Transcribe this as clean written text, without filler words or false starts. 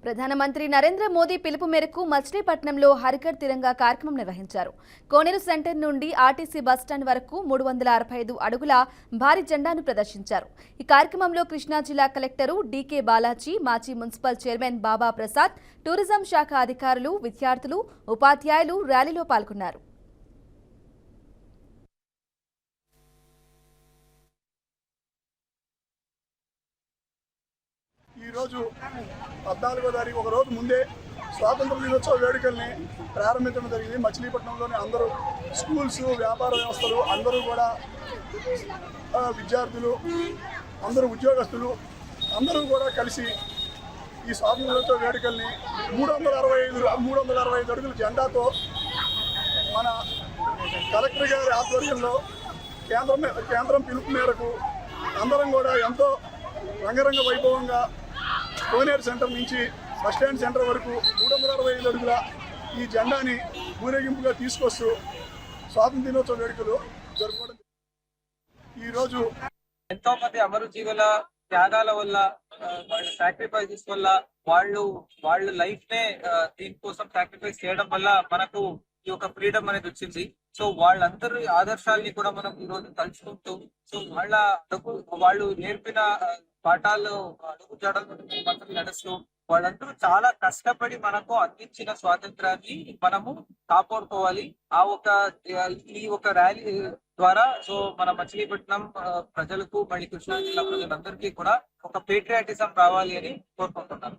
ప్రధానమంత్రి నరేంద్ర మోదీ పిలుపు మేరకు మచిలీపట్నంలో హరికర్ తిరంగా కార్యక్రమం నిర్వహించారు. కోనేరు సెంటర్ నుండి ఆర్టీసీ బస్టాండ్ వరకు 365 అడుగుల భారీ జెండాను ప్రదర్శించారు. ఈ కార్యక్రమంలో కృష్ణా జిల్లా కలెక్టరు డీకే బాలాజీ, మాజీ మున్సిపల్ చైర్మన్ బాబా ప్రసాద్, టూరిజం శాఖ అధికారులు, విద్యార్థులు, ఉపాధ్యాయులు ర్యాలీలో పాల్గొన్నారు. ఈరోజు 14వ తారీఖు ఒక రోజు ముందే స్వాతంత్ర దినోత్సవ వేడుకల్ని ప్రారంభించడం జరిగింది. మచిలీపట్నంలోని అందరూ స్కూల్స్, వ్యాపార వ్యవస్థలు అందరూ కూడా విద్యార్థులు, అందరూ ఉద్యోగస్తులు అందరూ కూడా కలిసి ఈ స్వాతంత్ర దినోత్సవ వేడుకల్ని 365 అడుగుల జెండాతో మన కలెక్టర్ గారి ఆధ్వర్యంలో కేంద్రం పిలుపు మేరకు అందరం కూడా ఎంతో రంగరంగ వైభవంగా కోనేరు సెంటర్ నుంచి బస్టాండ్ సెంటర్ వరకు 365 అడుగుల ఈ జెండాని ఊరేగింపుగా తీసుకొస్తూ స్వాతంత్ర దినోత్సవ వేడుకలు జరుపుకోవడం. ఈరోజు ఎంతో మంది అమరజీవుల త్యాగాల వల్ల, వాళ్ళ సాక్రిఫైసెస్ వల్ల, వాళ్ళ లైఫ్ నే దీనికోసం సాక్రిఫైస్ చేయడం వల్ల మనకు ఈ యొక్క ఫ్రీడమ్ అనేది వచ్చింది. సో వాళ్ళందరి ఆదర్శాలని కూడా మనం ఈ రోజు తలుచుకుంటూ, సో వాళ్ళు నేర్పిన పాఠాలు అడుగు జాడలు నడుస్తూ వాళ్ళందరూ చాలా కష్టపడి మనకు అందించిన స్వాతంత్రాన్ని మనము కాపాడుకోవాలి. ఈ ఒక ర్యాలీ ద్వారా సో మన మచిలీపట్నం ప్రజలకు, మళ్ళీ కృష్ణా జిల్లా ప్రజలందరికీ కూడా ఒక పేట్రియాటిజం రావాలి అని కోరుకుంటున్నాను.